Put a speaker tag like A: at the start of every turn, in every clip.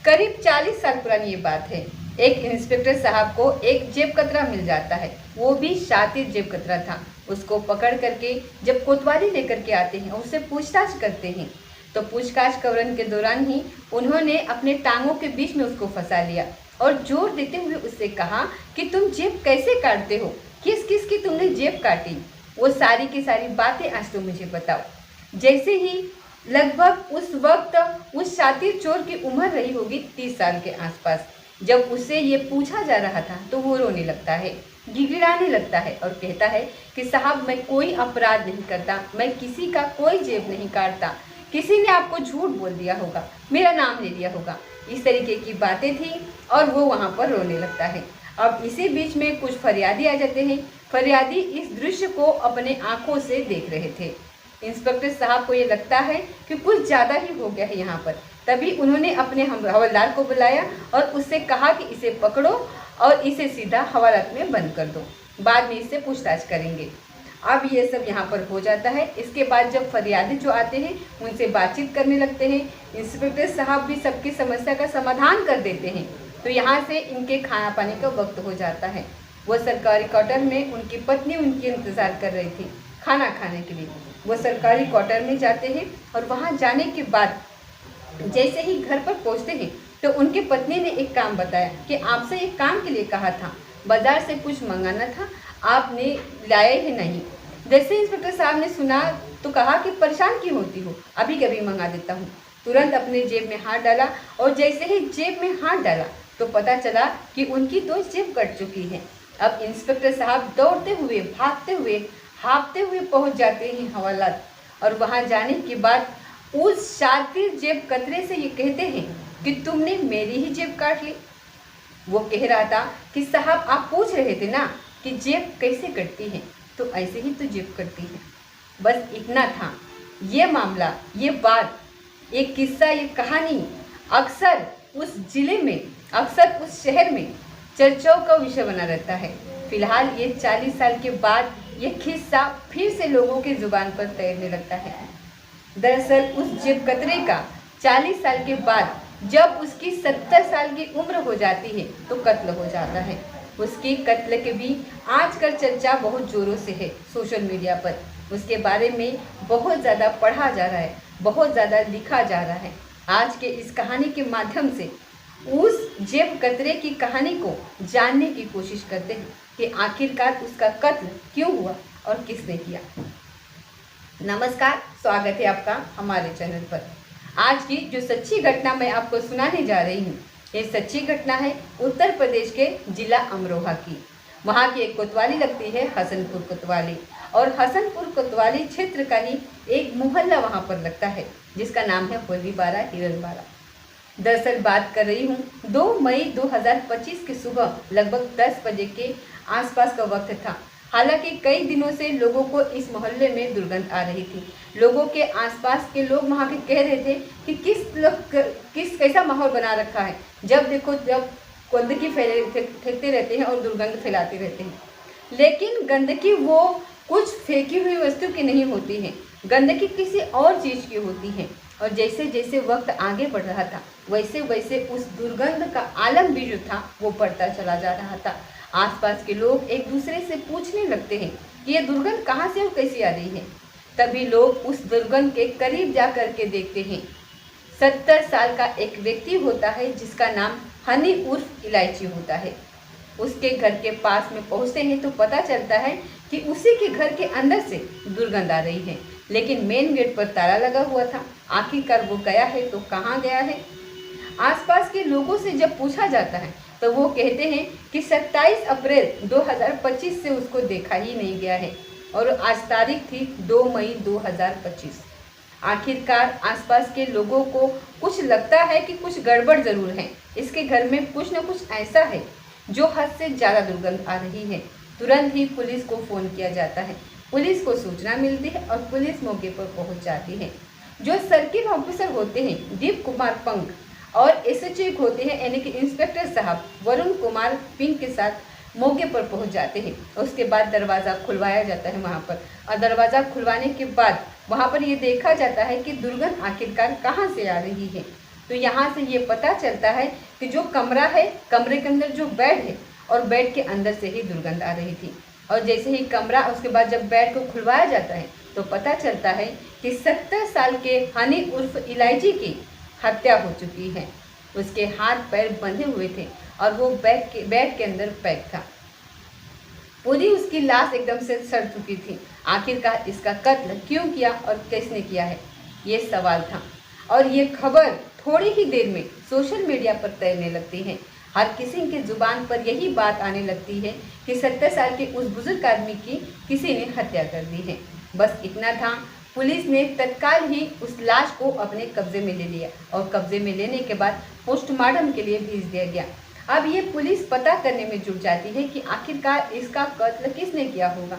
A: करीब 40 साल पुरानी ये बात है। एक इंस्पेक्टर साहब को एक जेब कतरा मिल जाता है, वो भी शातिर जेब कतरा था। उसको पकड़ करके जब कोतवाली लेकर के आते हैं और उससे पूछताछ करते हैं, तो पूछताछ करने के दौरान ही उन्होंने अपने टांगों के बीच में उसको फंसा लिया और जोर देते हुए उससे कहा कि तुम जेब कैसे काटते हो, किस किस की तुमने जेब काटी, वो सारी की सारी बातें आज तुम मुझे बताओ। जैसे ही लगभग उस वक्त उस शातिर चोर की उम्र रही होगी 30 साल के आसपास। जब उससे ये पूछा जा रहा था तो वो रोने लगता है, गिड़गिड़ाने लगता है और कहता है कि साहब मैं कोई अपराध नहीं करता, मैं किसी का कोई जेब नहीं काटता, किसी ने आपको झूठ बोल दिया होगा, मेरा नाम ले लिया होगा। इस तरीके की बातें थी और वो वहाँ पर रोने लगता है। अब इसी बीच में कुछ फरियादी आ जाते हैं। फरियादी इस दृश्य को अपने आंखों से देख रहे थे। इंस्पेक्टर साहब को ये लगता है कि कुछ ज़्यादा ही हो गया है यहाँ पर। तभी उन्होंने अपने हवलदार को बुलाया और उससे कहा कि इसे पकड़ो और इसे सीधा हवालात में बंद कर दो, बाद में इससे पूछताछ करेंगे। अब ये सब यहाँ पर हो जाता है। इसके बाद जब फरियादी जो आते हैं उनसे बातचीत करने लगते हैं। इंस्पेक्टर साहब भी सबकी समस्या का समाधान कर देते हैं। तो यहाँ से इनके खाना पाने का वक्त हो जाता है। वो सरकारी क्वार्टर में उनकी पत्नी उनकी इंतज़ार कर रही थी खाना खाने के लिए। वो सरकारी क्वार्टर में जाते हैं और वहाँ जाने के बाद जैसे ही घर पर पहुँचते हैं तो उनके पत्नी ने एक काम बताया कि आपसे एक काम के लिए कहा था, बाजार से कुछ मंगाना था, आपने लाया ही नहीं। जैसे इंस्पेक्टर साहब ने सुना तो कहा कि परेशान क्यों होती हो, अभी कभी मंगा देता हूँ। तुरंत अपने जेब में हाथ डाला और जैसे ही जेब में हाथ डाला तो पता चला कि उनकी 2 जेब कट चुकी हैं। अब इंस्पेक्टर साहब दौड़ते हुए, भागते हुए, हाँफते हुए पहुंच जाते हैं हवालात और वहां जाने के बाद उस शातिर जेब कतरे से ये कहते हैं कि तुमने मेरी ही जेब काट ली। वो कह रहा था कि साहब आप पूछ रहे थे ना कि जेब कैसे कटती है, तो ऐसे ही तो जेब कटती है। बस इतना था। ये मामला, ये बात, ये किस्सा, ये कहानी अक्सर उस जिले में, अक्सर उस शहर में चर्चाओं का विषय बना रहता है। फिलहाल ये 40 साल के बाद ये किस्सा फिर से लोगों की जुबान पर तैरने लगता है। दरअसल उस जेब कतरे का 40 साल के बाद जब उसकी 70 साल की उम्र हो जाती है तो कत्ल हो जाता है। उसकी कत्ल के भी आजकल चर्चा बहुत जोरों से है सोशल मीडिया पर। उसके बारे में बहुत ज़्यादा पढ़ा जा रहा है, बहुत ज़्यादा लिखा जा रहा है। आज के इस कहानी के माध्यम से उस जेब कतरे की कहानी को जानने की कोशिश करते हैं कि आखिरकार उसका कत्ल क्यों हुआ और किसने किया। नमस्कार, स्वागत है आपका हमारे चैनल पर। आज की जो सच्ची घटना मैं आपको सुनाने जा रही हूँ, ये सच्ची घटना है उत्तर प्रदेश के जिला अमरोहा की। वहाँ की एक कोतवाली लगती है हसनपुर कोतवाली, और हसनपुर कोतवाली क्षेत्र का ही एक मोहल्ला वहाँ पर लगता है जिसका नाम है होलीबारा हिरनबारा। दरअसल बात कर रही हूँ 2 मई 2025 की सुबह लगभग 10 बजे के आसपास का वक्त था। हालांकि कई दिनों से लोगों को इस मोहल्ले में दुर्गंध आ रही थी। लोगों के आसपास के लोग वहाँ के कह रहे थे कि किस कैसा माहौल बना रखा है, जब देखो जब गंदगी फेंकते रहते हैं और दुर्गंध फैलाते रहते हैं। लेकिन गंदगी वो कुछ फेंकी हुई वस्तु की नहीं होती है, गंदगी किसी और चीज़ की होती है। और जैसे जैसे वक्त आगे बढ़ रहा था वैसे वैसे उस दुर्गंध का आलम भी जो था वो बढ़ता चला जा रहा था। आसपास के लोग एक दूसरे से पूछने लगते हैं कि ये दुर्गंध कहाँ से और कैसी आ रही है। तभी लोग उस दुर्गंध के करीब जा कर के देखते हैं। 70 साल का एक व्यक्ति होता है जिसका नाम हनी उर्फ इलायची होता है। उसके घर के पास में पहुँचते हैं तो पता चलता है कि उसी के घर के अंदर से दुर्गंध आ रही है, लेकिन मेन गेट पर ताला लगा हुआ था। आखिरकार वो गया है तो कहाँ गया है। आसपास के लोगों से जब पूछा जाता है तो वो कहते हैं कि 27 अप्रैल 2025 से उसको देखा ही नहीं गया है, और आज तारीख थी 2 मई 2025। आखिरकार आसपास के लोगों को कुछ लगता है कि कुछ गड़बड़ ज़रूर है, इसके घर में कुछ न कुछ ऐसा है जो हद से ज़्यादा दुर्गंध आ रही है। तुरंत ही पुलिस को फ़ोन किया जाता है। पुलिस को सूचना मिलती है और पुलिस मौके पर पहुंच जाती है। जो सर्किल ऑफिसर होते हैं दीप कुमार पंख और एसएचओ होते हैं यानी कि इंस्पेक्टर साहब वरुण कुमार पिंक के साथ मौके पर पहुंच जाते हैं। उसके बाद दरवाज़ा खुलवाया जाता है वहां पर, और दरवाज़ा खुलवाने के बाद वहां पर ये देखा जाता है कि दुर्गंध आखिरकार कहां से आ रही है। तो यहाँ से ये पता चलता है कि जो कमरा है, कमरे के अंदर जो बेड है और बेड के अंदर से ही दुर्गंध आ रही थी। और जैसे ही कमरा, उसके बाद जब बेड को खुलवाया जाता है तो पता चलता है कि 70 साल के हनी उर्फ इलायची की हत्या हो चुकी है। उसके हाथ पैर बंधे हुए थे और वो बेड के अंदर पैक था। पूरी उसकी लाश एकदम से सड़ चुकी थी। आखिरकार इसका कत्ल क्यों किया और किसने किया है, ये सवाल था। और ये खबर थोड़ी ही देर में सोशल मीडिया पर तैरने लगती है। हर किसी के जुबान पर यही बात आने लगती है कि 70 साल के उस बुजुर्ग आदमी की किसी ने हत्या कर दी है। बस इतना था, पुलिस ने तत्काल ही उस लाश को अपने कब्जे में ले लिया और कब्जे में लेने के बाद पोस्टमार्टम के लिए भेज दिया गया। अब ये पुलिस पता करने में जुट जाती है कि आखिरकार इसका कत्ल किसने किया होगा।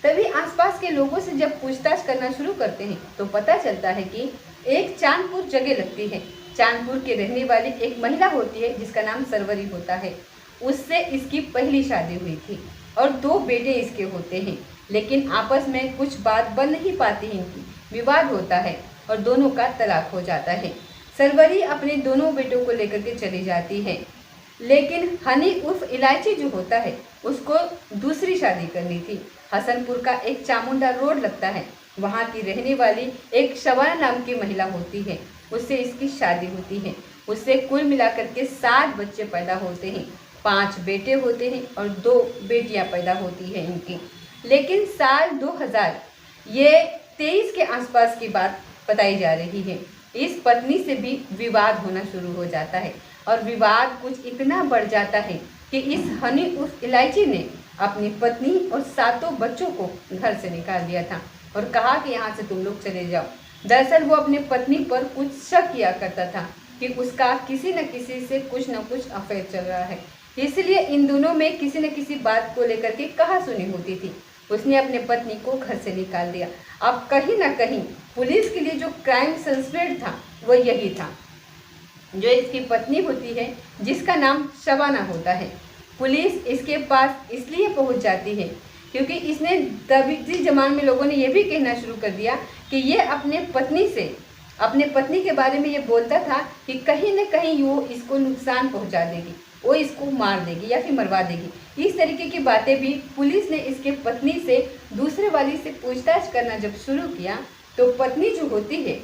A: तभी आसपास के लोगों से जब पूछताछ करना शुरू करते हैं तो पता चलता है कि एक चांदपुर जगह लगती है। चांदपुर के रहने वाली एक महिला होती है जिसका नाम सरवरी होता है। उससे इसकी पहली शादी हुई थी और 2 बेटे इसके होते हैं, लेकिन आपस में कुछ बात बन नहीं पाती है, इनकी विवाद होता है और दोनों का तलाक हो जाता है। सरवरी अपने दोनों बेटों को लेकर के चली जाती है, लेकिन हनी उर्फ इलायची जो होता है उसको दूसरी शादी करनी थी। हसनपुर का एक चामुंडा रोड लगता है, वहाँ की रहने वाली एक शबाना नाम की महिला होती है, उससे इसकी शादी होती है। उससे कुल मिलाकर के 7 बच्चे पैदा होते हैं। 5 बेटे होते हैं और 2 बेटियां पैदा होती हैं इनकी। लेकिन साल 2000 ये 23 के आसपास की बात बताई जा रही है। इस पत्नी से भी विवाद होना शुरू हो जाता है और विवाद कुछ इतना बढ़ जाता है कि इस हनी उर्फ इलायची ने अपनी पत्नी और 7 बच्चों को घर से निकाल दिया था और कहा कि यहाँ से तुम लोग चले जाओ। दरअसल वो अपनी पत्नी पर कुछ शक किया करता था कि उसका किसी न किसी से कुछ न कुछ अफेयर चल रहा है, इसलिए इन दोनों में किसी न किसी बात को लेकर के कहासुनी होती थी। उसने अपने पत्नी को घर से निकाल दिया। अब कहीं ना कहीं पुलिस के लिए जो क्राइम सस्पेक्ट था वो यही था, जो इसकी पत्नी होती है जिसका नाम शबाना होता है। पुलिस इसके पास इसलिए पहुंच जाती है क्योंकि इसने तभी जमाने में लोगों ने ये भी कहना शुरू कर दिया कि ये अपने पत्नी के बारे में ये बोलता था कि कहीं न कहीं वो इसको नुकसान पहुंचा देगी, वो इसको मार देगी या फिर मरवा देगी। इस तरीके की बातें भी पुलिस ने इसके पत्नी से दूसरे वाली से पूछताछ करना जब शुरू किया तो पत्नी जो होती है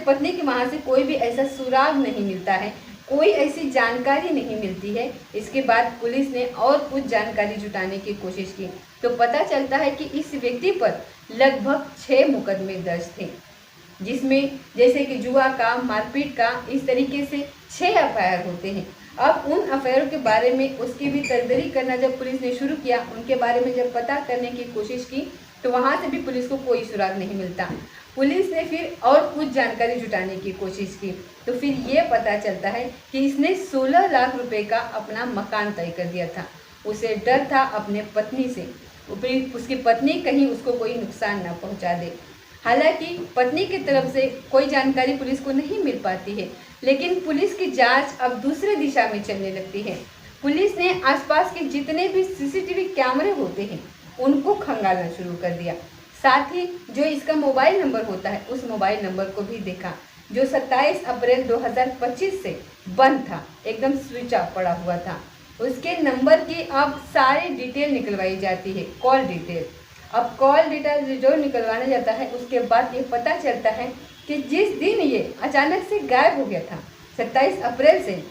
A: पत्नी के वहाँ से कोई भी ऐसा सुराग नहीं मिलता है, कोई ऐसी जानकारी नहीं मिलती है। इसके बाद पुलिस ने और कुछ जानकारी जुटाने की कोशिश की तो पता चलता है कि इस व्यक्ति पर लगभग 6 मुकदमे दर्ज थे, जिसमें जैसे कि जुआ का, मारपीट का, इस तरीके से 6 एफआईआर होते हैं। अब उन अफेयरों के बारे में उसकी भी तर्जरी करना जब पुलिस ने शुरू किया, उनके बारे में जब पता करने की कोशिश की तो वहाँ से भी पुलिस को कोई सुराग नहीं मिलता। पुलिस ने फिर और कुछ जानकारी जुटाने की कोशिश की तो फिर ये पता चलता है कि इसने 16 लाख रुपए का अपना मकान तय कर दिया था। उसे डर था अपने पत्नी से, उसकी पत्नी कहीं उसको कोई नुकसान ना पहुंचा दे। हालांकि पत्नी की तरफ से कोई जानकारी पुलिस को नहीं मिल पाती है, लेकिन पुलिस की जांच अब दूसरे दिशा में चलने लगती है। पुलिस ने आसपास के जितने भी सीसीटीवी कैमरे होते हैं उनको खंगालना शुरू कर दिया। साथ ही जो इसका मोबाइल नंबर होता है उस मोबाइल नंबर को भी देखा, जो 27 अप्रैल 2025 से बंद था, एकदम स्विच ऑफ पड़ा हुआ था। उसके नंबर की अब सारी डिटेल निकलवाई जाती है, कॉल डिटेल। अब कॉल डिटेल जो निकलवाना जाता है उसके बाद ये पता चलता है कि जिस दिन ये अचानक से गायब हो गया था 27 अप्रैल से,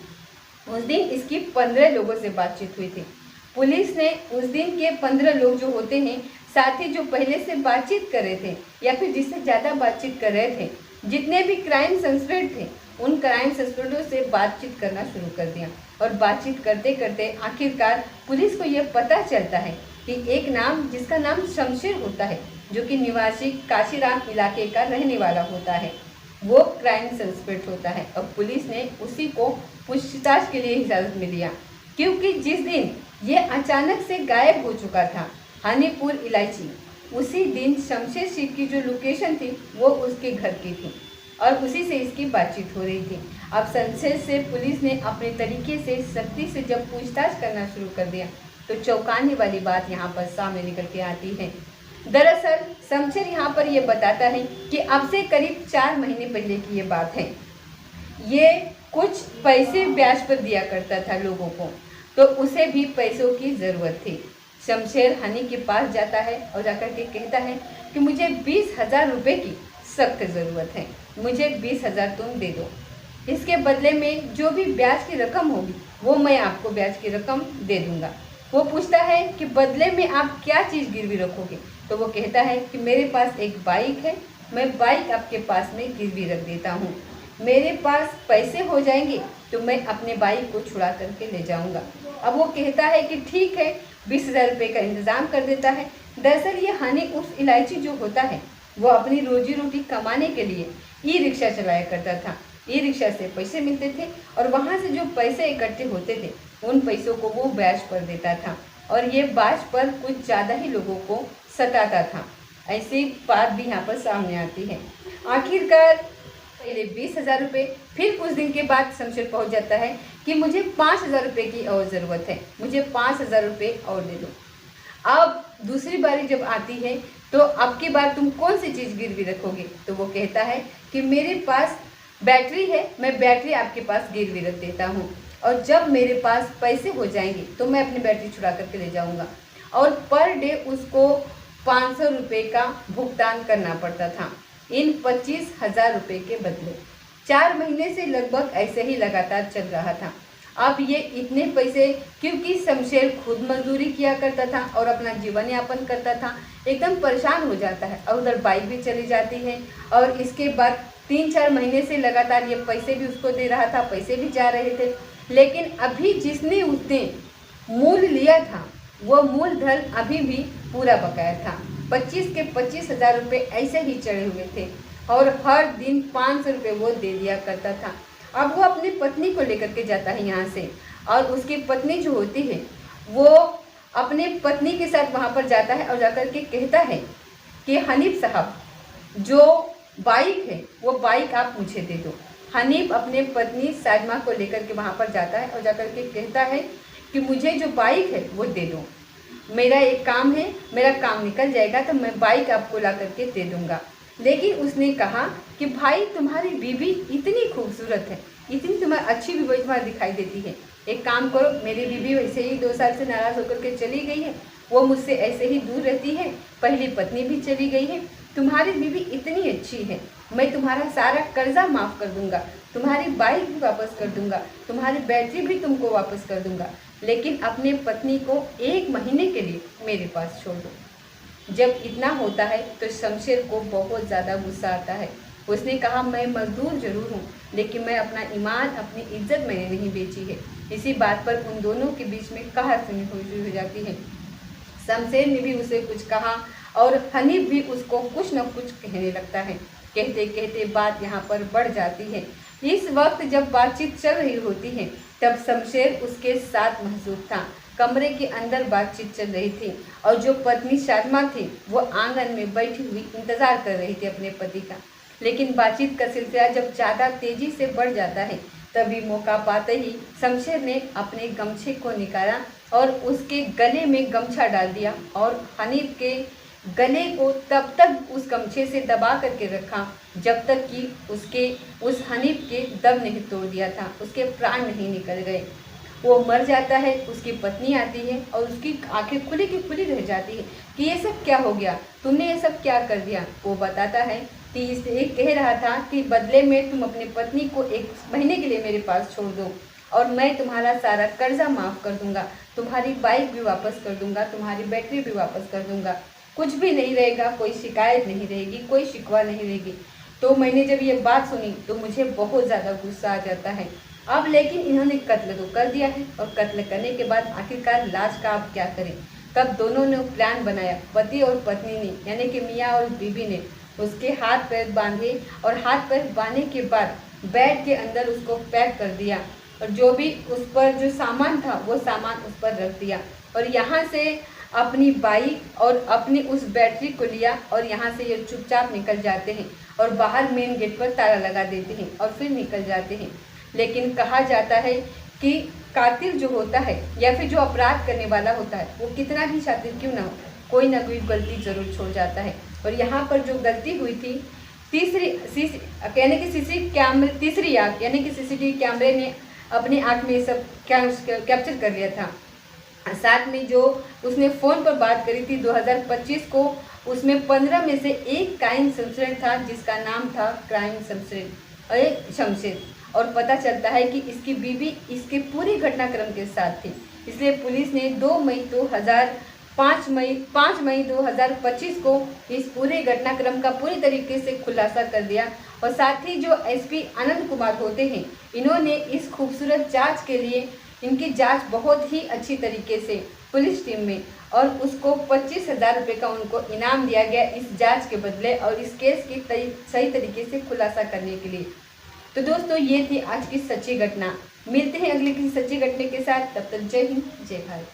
A: उस दिन इसकी 15 लोगों से बातचीत हुई थी। पुलिस ने उस दिन के 15 लोग जो होते हैं, साथ ही जो पहले से बातचीत कर रहे थे या फिर जिससे ज़्यादा बातचीत कर रहे थे, जितने भी क्राइम सस्पेक्ट थे उन क्राइम सस्पेक्टों से बातचीत करना शुरू कर दिया। और बातचीत करते करते आखिरकार पुलिस को यह पता चलता है कि एक नाम, जिसका नाम शमशेर होता है, जो कि निवासी काशीराम इलाके का रहने वाला होता है, वो क्राइम सस्पेक्ट होता है। और पुलिस ने उसी को पूछताछ के लिए इजाज़त में लिया, क्योंकि जिस दिन ये अचानक से गायब हो चुका था हनीपुर इलायची, उसी दिन शमशेर सिंह की जो लोकेशन थी वो उसके घर की थी और उसी से इसकी बातचीत हो रही थी। अब संशय से पुलिस ने अपने तरीके से सख्ती से जब पूछताछ करना शुरू कर दिया तो चौंकाने वाली बात यहाँ पर सामने निकल के आती है। दरअसल शमशेर यहाँ पर यह बताता है कि अब से करीब 4 महीने पहले की ये बात है ये कुछ पैसे ब्याज पर दिया करता था लोगों को, तो उसे भी पैसों की ज़रूरत थी। शमशेर हनी के पास जाता है और जाकर के कहता है कि मुझे 20,000 रुपये की सख्त ज़रूरत है, मुझे 20,000 तुम दे दो। इसके बदले में जो भी ब्याज की रकम होगी वो मैं आपको ब्याज की रकम दे दूंगा। वो पूछता है कि बदले में आप क्या चीज़ गिरवी रखोगे? तो वो कहता है कि मेरे पास एक बाइक है, मैं बाइक आपके पास में गिरवी रख देता हूँ। मेरे पास पैसे हो जाएंगे तो मैं अपने बाइक को छुड़ा करके ले जाऊंगा। अब वो कहता है कि ठीक है, 20,000 रुपये का इंतज़ाम कर देता है। दरअसल ये हनी उर्फ इलायची जो होता है वो अपनी रोजी रोटी कमाने के लिए ई रिक्शा चलाया करता था। ई रिक्शा से पैसे मिलते थे और वहाँ से जो पैसे इकट्ठे होते थे उन पैसों को वो ब्याज पर देता था और ये ब्याज पर कुछ ज़्यादा ही लोगों को सताता था। ऐसी बात भी यहाँ पर सामने आती है। आखिरकार पहले 20,000 रुपये, फिर कुछ दिन के बाद शमशेर पहुँच जाता है कि मुझे 5,000 रुपये की और ज़रूरत है, मुझे 5,000 रुपये और दे दो। अब दूसरी बारी जब आती है तो अब की बार तुम कौन सी चीज़ गिरवी रखोगे? तो वो कहता है कि मेरे पास बैटरी है, मैं बैटरी आपके पास गिरवी रख देता हूँ और जब मेरे पास पैसे हो जाएंगे तो मैं अपनी बैटरी छुड़ा करके ले जाऊँगा। और पर डे उसको 500 रुपये का भुगतान करना पड़ता था इन 25,000 रुपये के बदले। 4 महीने से लगभग ऐसे ही लगातार चल रहा था। अब ये इतने पैसे, क्योंकि शमशेर खुद मजदूरी किया करता था और अपना जीवन यापन करता था, एकदम परेशान हो जाता है और उधर बाइक भी चली जाती है और इसके बाद 3-4 महीने से लगातार ये पैसे भी उसको दे रहा था, पैसे भी जा रहे थे। लेकिन अभी जिसने उसने मूल लिया था वो मूलधन अभी भी पूरा बकाया था। 25 के 25,000 रुपये ऐसे ही चढ़े हुए थे और हर दिन 500 रुपये वो दे दिया करता था। अब वो अपनी पत्नी को लेकर के जाता है यहाँ से और उसकी पत्नी जो होती है वो अपने पत्नी के साथ वहाँ पर जाता है और जाकर के कहता है कि हनीफ साहब, जो बाइक है वो बाइक आप मुझे दे दो। हनीफ अपने पत्नी साजमा को लेकर के वहाँ पर जाता है और जाकर के कहता है कि मुझे जो बाइक है वो दे दो, मेरा एक काम है, मेरा काम निकल जाएगा तो मैं बाइक आपको ला करके दे दूँगा। लेकिन उसने कहा कि भाई तुम्हारी बीवी इतनी खूबसूरत है, इतनी तुम्हें अच्छी बीवी तुम्हारी दिखाई देती है, एक काम करो, मेरी बीवी वैसे ही 2 साल से नाराज़ होकर के चली गई है, वो मुझसे ऐसे ही दूर रहती है, पहली पत्नी भी चली गई है, तुम्हारी बीवी इतनी अच्छी है, मैं तुम्हारा सारा कर्जा माफ़ कर दूंगा, तुम्हारी बाइक भी वापस कर दूंगा, तुम्हारी बैटरी भी तुमको वापस कर दूंगा, लेकिन अपने पत्नी को 1 महीने के लिए मेरे पास छोड़ दो। जब इतना होता है तो शमशेर को बहुत ज़्यादा गुस्सा आता है। उसने कहा मैं मजदूर जरूर हूँ लेकिन मैं अपना ईमान, अपनी इज्जत मैंने नहीं बेची है। इसी बात पर उन दोनों के बीच में कहासुनी शुरू हो जाती है। शमशेर ने भी उसे कुछ कहा और हनीफ भी उसको कुछ न कुछ कहने लगता है। कहते कहते बात यहाँ पर बढ़ जाती है। इस वक्त जब बातचीत चल रही होती है तब शमशेर उसके साथ मौजूद था। कमरे के अंदर बातचीत चल रही थी और जो पत्नी शादमा थी वो आंगन में बैठी हुई इंतज़ार कर रही थी अपने पति का। लेकिन बातचीत का सिलसिला जब ज़्यादा तेज़ी से बढ़ जाता है तभी मौका पाते ही शमशेर ने अपने गमछे को निकाला और उसके गले में गमछा डाल दिया और हनीफ के गले को तब तक उस गमछे से दबा करके रखा जब तक कि उस हनीफ के दम नहीं तोड़ दिया था, उसके प्राण नहीं निकल गए। वो मर जाता है। उसकी पत्नी आती है और उसकी आंखें खुली की खुली रह जाती है कि ये सब क्या हो गया, तुमने ये सब क्या कर दिया। वो बताता है कि इसे कह रहा था कि बदले में तुम अपनी पत्नी को 1 महीने के लिए मेरे पास छोड़ दो और मैं तुम्हारा सारा कर्जा माफ़ कर दूंगा, तुम्हारी बाइक भी वापस कर दूंगा, तुम्हारी बैटरी भी वापस कर दूंगा, कुछ भी नहीं रहेगा, कोई शिकायत नहीं रहेगी, कोई शिकवा नहीं रहेगी। तो मैंने जब ये बात सुनी तो मुझे बहुत ज़्यादा गुस्सा आ जाता है। अब लेकिन इन्होंने कत्ल तो कर दिया है और कत्ल करने के बाद आखिरकार लाश का आप क्या करें। तब दोनों ने प्लान बनाया, पति और पत्नी ने, यानी कि मियाँ और बीबी ने उसके हाथ पैर बांधे और हाथ पैर बांधने के बाद बेड के अंदर उसको पैक कर दिया और जो भी उस पर जो सामान था वो सामान उस पर रख दिया और यहाँ से अपनी बाइक और अपनी उस बैटरी को लिया और यहाँ से ये चुपचाप निकल जाते हैं और बाहर मेन गेट पर ताला लगा देते हैं और फिर निकल जाते हैं। लेकिन कहा जाता है कि कातिल जो होता है या फिर जो अपराध करने वाला होता है वो कितना भी शातिर क्यों ना हो, कोई ना कोई गलती ज़रूर छोड़ जाता है। और यहाँ पर जो गलती हुई थी तीसरी आंख यानी कि सीसीटीवी कैमरे ने अपनी आंख में सब कैप्चर कर लिया था। साथ में जो उसने फ़ोन पर बात करी थी 2025 को, उसमें 15 में से एक क्राइम शमशेर था जिसका नाम था क्राइम शमशेर। और पता चलता है कि इसकी बीवी इसके पूरे घटनाक्रम के साथ थी। इसलिए पुलिस ने 5 मई 2025 को इस पूरे घटनाक्रम का पूरी तरीके से खुलासा कर दिया। और साथ ही जो एसपी आनंद कुमार होते हैं, इन्होंने इस खूबसूरत जांच के लिए इनकी जांच बहुत ही अच्छी तरीके से पुलिस टीम में, और उसको 25,000 रुपये का उनको इनाम दिया गया इस जांच के बदले और इस केस की सही तरीके से खुलासा करने के लिए। तो दोस्तों, ये थी आज की सच्ची घटना। मिलते हैं अगली किसी सच्ची घटना के साथ, तब तक जय हिंद जय भारत।